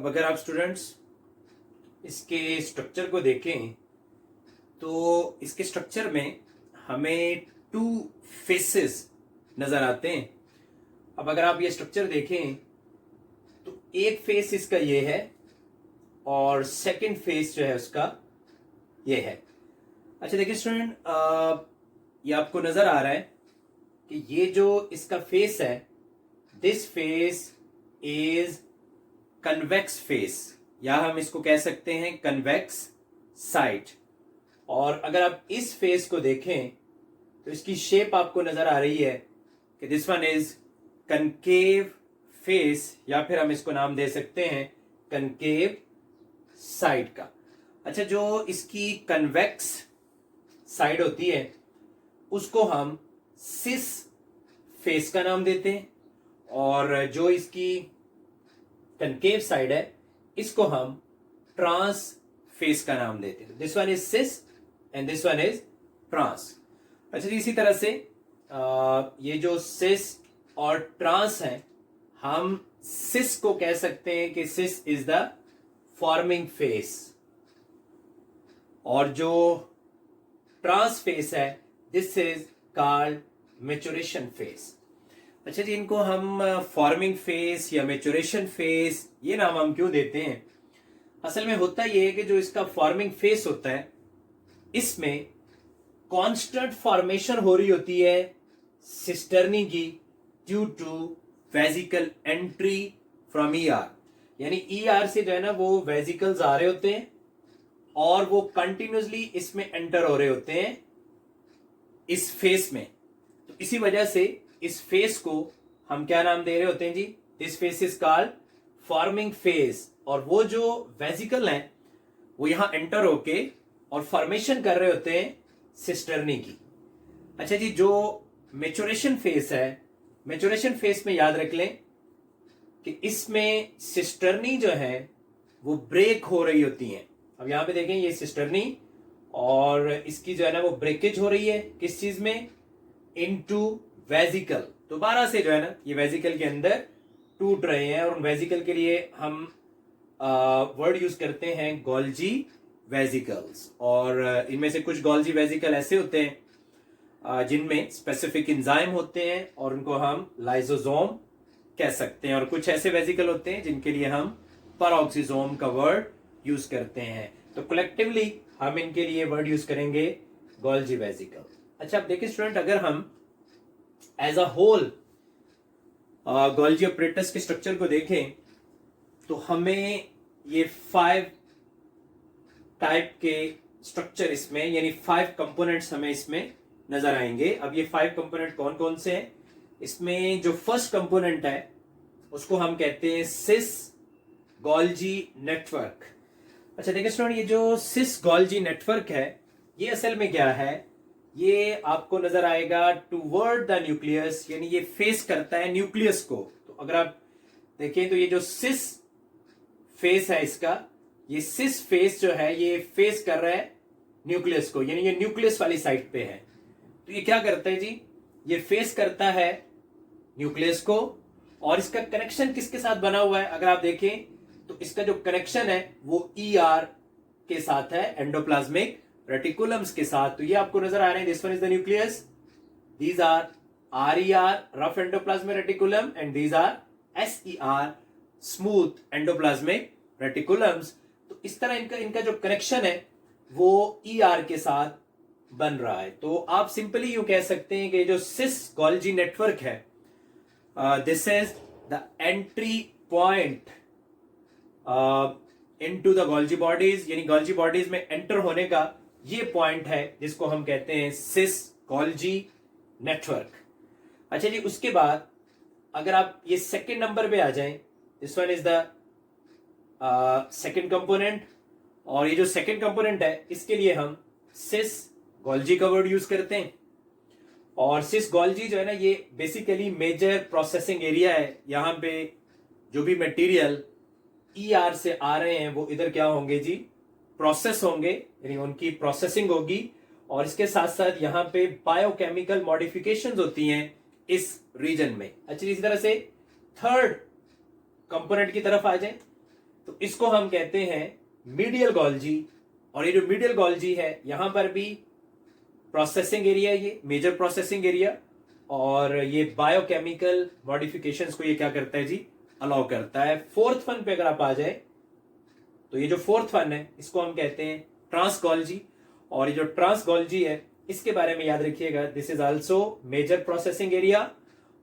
अब अगर आप स्टूडेंट्स इसके स्ट्रक्चर को देखें तो इसके स्ट्रक्चर में हमें 2 फेसेस नजर आते हैं। अब अगर आप ये स्ट्रक्चर देखें तो एक फेस इसका ये है और सेकंड फेस जो है उसका ये है। अच्छा देखिए स्टूडेंट, ये आपको नजर आ रहा है कि ये जो इसका फेस है, this face is convex face, या हम इसको कह सकते हैं कन्वेक्स साइड। और अगर आप इस फेस को देखें तो इसकी शेप आपको नजर आ रही है कि this one is concave face, या फिर हम इसको नाम दे सकते हैं कनकेव साइड का। अच्छा, जो इसकी कन्वेक्स साइड होती है उसको हम सिस फेस का नाम देते हैं, और जो इसकी कनकेव साइड है इसको हम ट्रांस फेस का नाम देते हैं। This one is cis and this one is trans. अच्छा जी, इसी तरह से ये जो सिस और ट्रांस है, हम सिस को कह सकते हैं कि सिस इज द फॉर्मिंग फेस, और जो ट्रांस फेस है this is called maturation face. अच्छा जी, इनको हम फॉर्मिंग फेस या मैच्योरेशन फेस ये नाम हम क्यों देते हैं? असल में होता ये है कि जो इसका फॉर्मिंग फेस होता है इसमें कांस्टेंट फॉर्मेशन हो रही होती है सिस्टर्नी की due to vesicle entry from ER. यानी ईआर से जो है ना वो वेजिकल्स आ रहे होते हैं और वो कंटिन्यूसली इसमें एंटर हो रहे होते हैं इस फेस में। तो इसी वजह से इस फेस को हम क्या नाम दे रहे होते हैं जी? This face is called forming face. और वो जो वेजिकल हैं वो यहां एंटर होके और फॉर्मेशन कर रहे होते हैं सिस्टर्नी की। अच्छा जी, जो मैच्योरेशन फेस है, मैच्योरेशन फेस में याद रख लें कि इसमें सिस्टर्नी जो है वो ब्रेक हो रही होती हैं। अब यहां पे देखें ये सिस्टर्नी, और इसकी जो है ना वो ब्रेकेज हो रही है किस चीज में? Into vesicle. दोबारा से जो है ना ये वेजिकल के अंदर टूट रहे हैं, और उन वेजिकल के लिए हम वर्ड यूज करते हैं गोल्जी वेजिकल्स। और इनमें से कुछ गोल्जी वेजिकल ऐसे होते हैं जिनमें स्पेसिफिक एंजाइम होते हैं और उनको हम लाइसोसोम कह सकते हैं, और कुछ ऐसे वेजिकल होते हैं जिनके लिए हम पैरोक्सिसोम का वर्ड यूज करते हैं। तो कलेक्टिवली हम इनके लिए वर्ड यूज करेंगे गोल्जी वेजिकल। अच्छा, अब देखिए स्टूडेंट, अगर हम as a whole Golgi apparatus के स्ट्रक्चर को देखें तो हमें ये 5 टाइप के स्ट्रक्चर इसमें, यानी 5 कंपोनेंट्स हमें इसमें नजर आएंगे। अब ये 5 कंपोनेंट कौन कौन से हैं? इसमें जो फर्स्ट कंपोनेंट है उसको हम कहते हैं सिस गोल्जी नेटवर्क। अच्छा देखिए स्टूडेंट, ये जो सिस गोल्जी नेटवर्क है ये असल में क्या है? ये आपको नजर आएगा टूवर्ड द न्यूक्लियस, यानी ये फेस करता है न्यूक्लियस को। तो अगर आप देखें तो ये जो सिस फेस है इसका, ये सिस फेस जो है ये फेस कर रहा है न्यूक्लियस को, यानी ये न्यूक्लियस वाली साइड पे है। तो ये क्या करता है जी? ये फेस करता है न्यूक्लियस को, और इसका कनेक्शन किसके साथ बना हुआ है? अगर आप देखें तो इसका जो कनेक्शन है वो ईआर के साथ है, एंडोप्लाज्मिक रेटिकुलम्स के साथ। तो ये आपको नजर आ रहे हैं, this one is the nucleus, these are RER rough endoplasmic reticulum, and these are SER smooth endoplasmic reticulums. तो इस तरह इनका जो कनेक्शन है वो ईआर के साथ बन रहा है। तो आप सिंपली यूं कह सकते हैं कि जो सिस गोल्जी नेटवर्क है, this is the entry point into the Golgi bodies, यानी गोल्जी बॉडीज में एंटर होने का ये पॉइंट है जिसको हम कहते हैं सिस गोल्जी नेटवर्क। अच्छा जी, उसके बाद अगर आप ये सेकंड नंबर पे आ जाएं, this one is the second component, और ये जो सेकंड कंपोनेंट है इसके लिए हम सिस गोल्जी का वर्ड यूज करते हैं। और सिस गोल्जी जो है ना ये बेसिकली मेजर प्रोसेसिंग एरिया है। यहां पे जो भी मटेरियल ईआर से आ रहे हैं वो इधर क्या होंगे जी? प्रोसेस होंगे, यानी उनकी प्रोसेसिंग होगी। और इसके साथ साथ यहाँ पे बायोकेमिकल मॉडिफिकेशंस होती हैं इस रीजन में। अच्छा, इसी तरह से थर्ड कंपोनेंट की तरफ आ जाए। तो इसको हम कहते हैं मीडियल गोल्जी। और ये जो मीडियल गोल्जी है यहां पर भी प्रोसेसिंग एरिया, ये मेजर प्रोसेसिंग एरिया, और ये बायोकेमिकल मॉडिफिकेशंस को ये क्या करता है जी, अलाउ करता है। फोर्थ वन पे अगर आप आ जाए तो ये जो फोर्थ वन है इसको हम कहते हैं ट्रांस गोल्जी। और ये जो ट्रांस गोल्जी है इसके बारे में याद रखिएगा, this is also major processing area,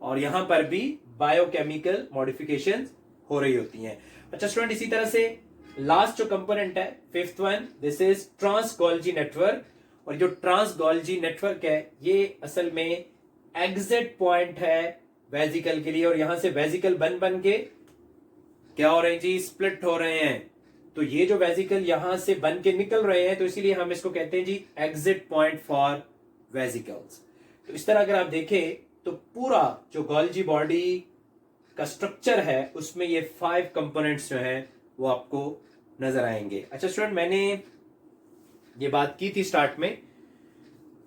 और यहां पर भी बायोकेमिकल मॉडिफिकेशंस हो रही होती हैं। अच्छा स्टूडेंट, इसी तरह से लास्ट जो कंपोनेंट है fifth one, this is trans Golgi network. और जो ट्रांस गोल्जी नेटवर्क है ये असल में एग्जिट पॉइंट है वेजिकल के लिए, और यहां से वेजिकल बन के क्या हो रहे हैं जी, स्प्लिट हो रहे हैं। तो ये जो वेजिकल यहां से बन के निकल रहे हैं तो इसीलिए हम इसको कहते हैं जी एग्जिट पॉइंट फॉर वेजिकल्स। तो इस तरह अगर आप देखें तो पूरा जो गोल्जी बॉडी का स्ट्रक्चर है उसमें ये 5 कंपोनेंट्स जो है वो आपको नजर आएंगे। अच्छा स्टूडेंट, मैंने ये बात की थी स्टार्ट में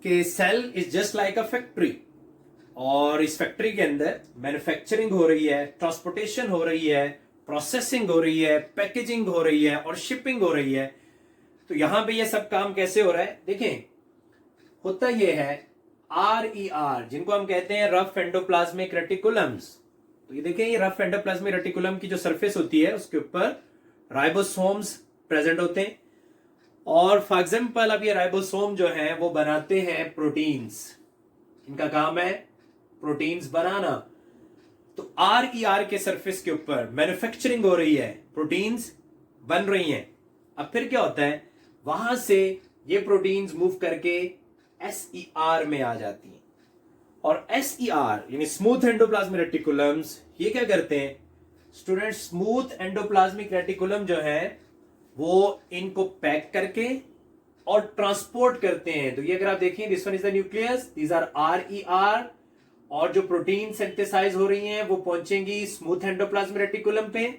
कि cell is just like a factory, और इस फैक्ट्री के अंदर मैन्युफैक्चरिंग हो रही है, ट्रांसपोर्टेशन हो रही है, प्रोसेसिंग हो रही है, पैकेजिंग हो रही है और शिपिंग हो रही है। तो यहां पे ये सब काम कैसे हो रहा है, देखें होता ये है RER, जिनको हम कहते हैं रफ एंडोप्लाज्मिक रेटिकुलम्स। तो ये देखें, ये रफ एंडोप्लाज्मिक रेटिकुलम की जो सरफेस होती है उसके ऊपर राइबोसोम्स प्रेजेंट होते हैं। और फॉर एग्जाम्पल अब ये राइबोसोम जो है वो बनाते हैं प्रोटीन्स, इनका काम है प्रोटीन्स बनाना। तो RER के सरफेस के ऊपर मैन्युफैक्चरिंग हो रही है, प्रोटीन्स बन रही हैं। अब फिर क्या होता है, वहां से ये प्रोटीन्स मूव करके SER में आ जाती हैं, और SER यानी स्मूथ एंडोप्लाज्मिक रेटिकुलम्स ये क्या करते हैं स्टूडेंट, स्मूथ एंडोप्लाज्मिक रेटिकुलम जो है वो इनको पैक करके और ट्रांसपोर्ट करते हैं। तो ये अगर आप देखें, this one is the nucleus, these are RER, और जो प्रोटीन सिंथेसाइज हो रही हैं वो पहुंचेंगी स्मूथ एंडोप्लाज्मिक रेटिकुलम पे,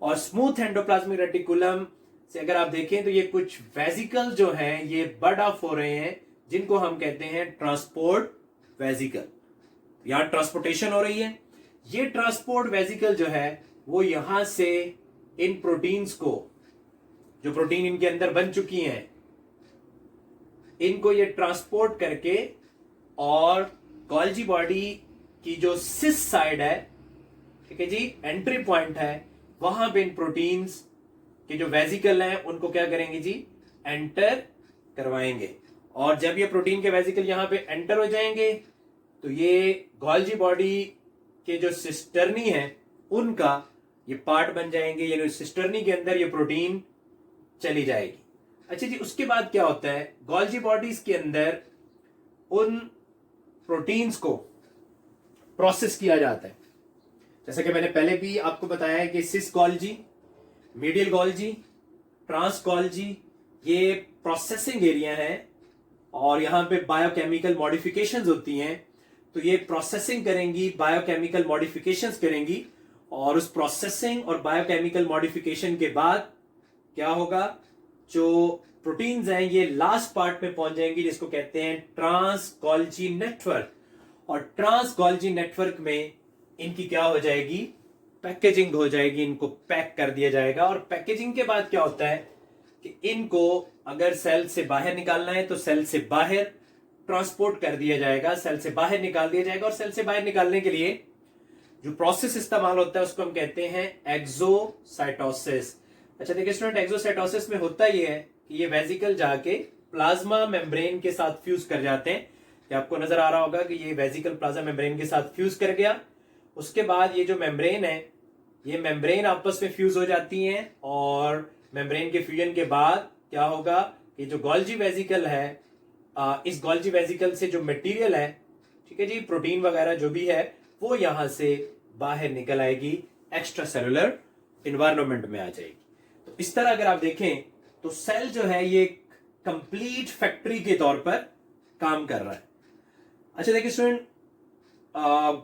और स्मूथ एंडोप्लाज्मिक रेटिकुलम से अगर आप देखें तो ये कुछ वेजिकल जो हैं ये बर्ड ऑफ हो रहे हैं, जिनको हम कहते हैं ट्रांसपोर्ट वेजिकल। यहां ट्रांसपोर्टेशन हो रही है, ये ट्रांसपोर्ट वेजिकल जो है वो यहां से इन प्रोटीन्स को, जो प्रोटीन इनके अंदर बन चुकी हैं, इनको ये ट्रांसपोर्ट करके, और गोल्जी बॉडी की जो सिस साइड है, ठीक है जी, एंट्री पॉइंट है, वहां पे इन प्रोटीन्स के जो वेजिकल हैं उनको क्या करेंगे जी, एंटर करवाएंगे। और जब ये प्रोटीन के वेजिकल यहां पे एंटर हो जाएंगे तो ये गोल्जी बॉडी के जो सिस्टर्नी है उनका ये पार्ट बन जाएंगे, यानी सिस्टर्नी के अंदर ये प्रोटीन चली जाएगी। अच्छा जी, उसके बाद क्या होता है, गोल्जी बॉडीज के अंदर उन प्रोटीन्स को प्रोसेस किया जाता है। जैसा कि मैंने पहले भी आपको बताया है कि cis Golgi, medial Golgi, trans Golgi ये प्रोसेसिंग एरिया है, और यहां पे बायोकेमिकल मॉडिफिकेशंस होती हैं। तो ये प्रोसेसिंग करेंगी, बायोकेमिकल मॉडिफिकेशंस करेंगी, और उस प्रोसेसिंग और बायोकेमिकल मॉडिफिकेशन के बाद क्या होगा, जो प्रोटीन्स हैं ये लास्ट पार्ट में पहुंच जाएंगी, जिसको कहते हैं ट्रांस गोल्जी नेटवर्क। और ट्रांस गोल्जी नेटवर्क में इनकी क्या हो जाएगी, पैकेजिंग हो जाएगी, इनको पैक कर दिया जाएगा। और पैकेजिंग के बाद क्या होता है कि इनको अगर सेल से बाहर निकालना है तो सेल से बाहर ट्रांसपोर्ट कर दिया जाएगा, सेल से बाहर निकाल दिया जाएगा। और सेल से बाहर निकालने के लिए जो प्रोसेस इस्तेमाल होता है उसको हम कहते हैं एक्सोसाइटोसिस। अच्छा देखिए स्टूडेंट, एक्सोसाइटोसिस में होता यह है कि ये वेजिकल जाके प्लाज्मा मेम्ब्रेन के साथ फ्यूज कर जाते हैं। कि आपको नजर आ रहा होगा कि ये वेजिकल प्लाज्मा मेम्ब्रेन के साथ फ्यूज कर गया। उसके बाद ये जो मेम्ब्रेन है, ये मेम्ब्रेन आपस में फ्यूज हो जाती हैं, और मेम्ब्रेन के फ्यूजन के बाद क्या होगा कि जो गोल्जी वेजिकल है, इस गोल्जी वेजिकल से जो मटेरियल है, ठीक है जी, प्रोटीन वगैरह जो भी है, वो यहां से बाहर निकल आएगी, एक्स्ट्रा सेलुलर इन्वायरमेंट में आ जाएगी। तो इस तरह अगर आप देखें तो सेल जो है ये कंप्लीट फैक्ट्री के तौर पर काम कर रहा है। अच्छा देखिए स्टूडेंट,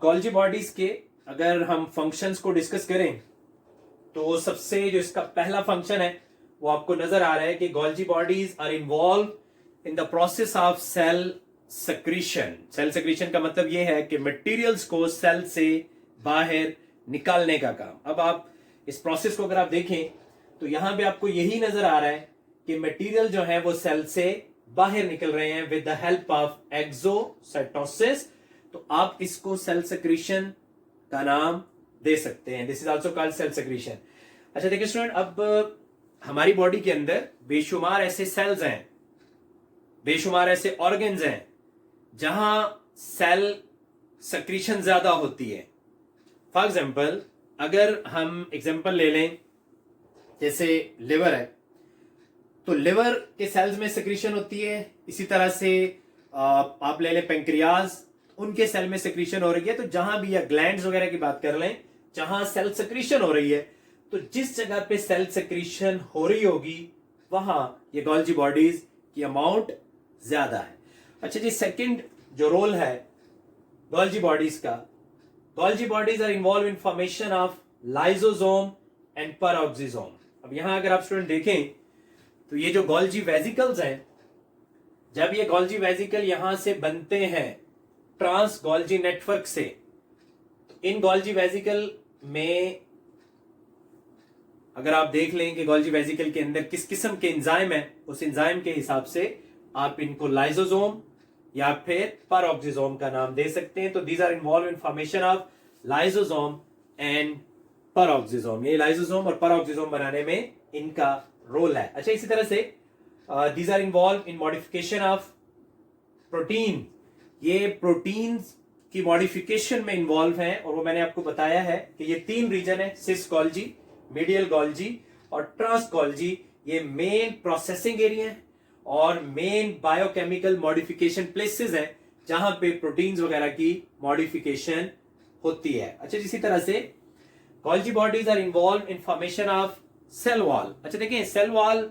गोल्जी बॉडीज के अगर हम फंक्शंस को डिस्कस करें तो सबसे जो इसका पहला फंक्शन है वो आपको नजर आ रहा है कि Golgi bodies are involve in the process of cell secretion. Cell secretion का मतलब यह है कि मटेरियल्स को सेल से बाहर निकालने का काम। अब आप इस प्रोसेस को अगर आप देखें तो यहां पे आपको यही नजर आ रहा है कि मटेरियल जो है वो सेल से बाहर निकल रहे हैं with the help of exocytosis. तो आप इसको सेल सेक्रीशन का नाम दे सकते हैं। This is also called cell secretion. अच्छा देखिए स्टूडेंट, अब हमारी बॉडी के अंदर बेशुमार ऐसे सेल्स हैं, बेशुमार ऐसे ऑर्गन्स हैं जहां सेल सेक्रीशन ज्यादा होती है। फॉर एग्जाम्पल, अगर हम एग्जाम्पल ले लें, जैसे लिवर है, तो लिवर के सेल्स में सेक्रीशन होती है। इसी तरह से आप ले लें पेंक्रियाज, उनके सेल में सेक्रीशन हो रही है। तो जहां भी, या ग्लैंड्स वगैरह की बात कर लें, जहां सेल सेक्रीशन हो रही है, तो जिस जगह पे सेल सेक्रीशन हो रही होगी वहां ये गोल्जी बॉडीज की अमाउंट ज्यादा है। अच्छा जी, सेकंड जो रोल है गोल्जी बॉडीज का, Golgi bodies are involve in formation of lysosome and peroxisome. अब यहां अगर आप स्टूडेंट देखें तो ये जो गोल्जी वेसिकल्स हैं, जब ये गोल्जी वेसिकल यहां से बनते हैं ट्रांस गोल्जी नेटवर्क से, तो इन गोल्जी वेसिकल में अगर आप देख लें कि गोल्जी वेसिकल के अंदर किस किस्म के एंजाइम है, उस एंजाइम के हिसाब से आप इनको लाइसोसोम या फिर पेरोक्सिसोम का नाम दे सकते हैं। तो these are involve in formation of lysosome and peroxisome. ये लाइसोसोम और पेरोक्सिसोम बनाने में इनका रोल है। अच्छा, इसी तरह से these are involve in modification of protein. ये प्रोटीन्स की मॉडिफिकेशन में इन्वॉल्व हैं, और वो मैंने आपको बताया है कि ये 3 रीजन है, सिस गोल्जी, मीडियल गोल्जी और ट्रांस गोल्जी। ये मेन प्रोसेसिंग एरिया है और मेन बायोकेमिकल मॉडिफिकेशन प्लेसेस हैं जहां पे प्रोटीन्स वगैरह की मॉडिफिकेशन होती है। अच्छा, इसी तरह से Golgi bodies are involve in formation of cell wall. अच्छा देखिए, सेल वॉल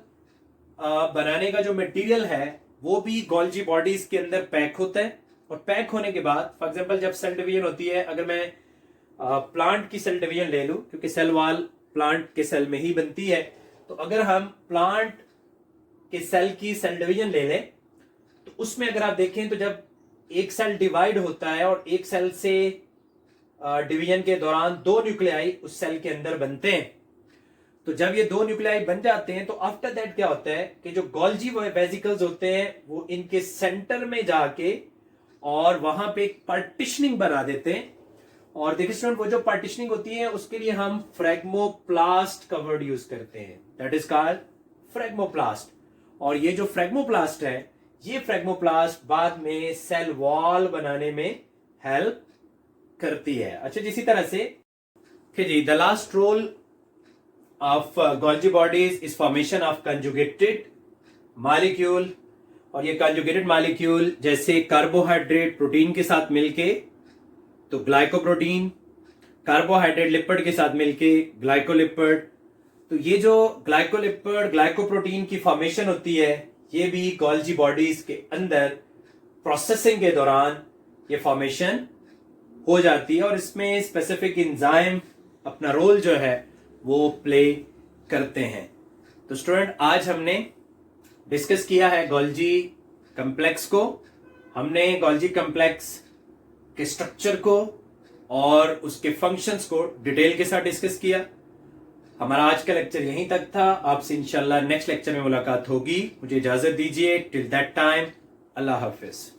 बनाने का जो मटेरियल है वो भी गोल्जी बॉडीज के अंदर पैक होता है, और पैक होने के बाद, फॉर एग्जांपल जब सेल डिवीजन होती है, अगर मैं प्लांट की सेल डिवीजन ले लूं, क्योंकि सेल वॉल प्लांट के सेल में ही बनती है, तो अगर हम प्लांट के सेल की सेल डिवीजन ले लें, तो उसमें अगर आप देखें तो जब एक सेल डिवाइड होता है और एक सेल से डिवीजन के दौरान 2 न्यूक्लियाई उस सेल के अंदर बनते हैं, तो जब ये 2 न्यूक्लियाई बन जाते हैं तो आफ्टर दैट क्या होता है कि जो गोल्जी वेसिकल्स होते हैं वो इनके सेंटर में जाके और वहां पे एक पार्टीशनिंग बना देते हैं। और देखिए स्टूडेंट, वो जो पार्टीशनिंग होती है उसके लिए हम फ्रेगमोप्लास्ट का वर्ड यूज करते हैं, दैट इज कॉल्ड फ्रेगमोप्लास्ट। और ये जो फ्रेगमोप्लास्ट है, ये फ्रेगमोप्लास्ट बाद में सेल वॉल बनाने में हेल्प करती है। अच्छा, इसी तरह से जी, the last role of Golgi bodies is formation of conjugated molecule. और ये कंजुगेटेड मॉलिक्यूल जैसे कार्बोहाइड्रेट प्रोटीन के साथ मिलके तो ग्लाइकोप्रोटीन, कार्बोहाइड्रेट लिपिड के साथ मिलके ग्लाइकोलिपिड। तो ये जो ग्लाइकोलिपिड ग्लाइकोप्रोटीन की फॉर्मेशन होती है, ये भी गोल्जी बॉडीज के अंदर प्रोसेसिंग के दौरान ये फॉर्मेशन हो जाती है, और इसमें स्पेसिफिक एंजाइम अपना रोल जो है वो प्ले करते हैं। तो स्टूडेंट, आज हमने डिस्कस किया है गोल्जी कॉम्प्लेक्स को। हमने गोल्जी कॉम्प्लेक्स के स्ट्रक्चर को और उसके फंक्शंस को डिटेल के साथ डिस्कस किया। हमारा आज का लेक्चर यहीं तक था। आपसे इंशाल्लाह नेक्स्ट लेक्चर में मुलाकात होगी। मुझे इजाजत दीजिए। Till that time, Allah Hafiz.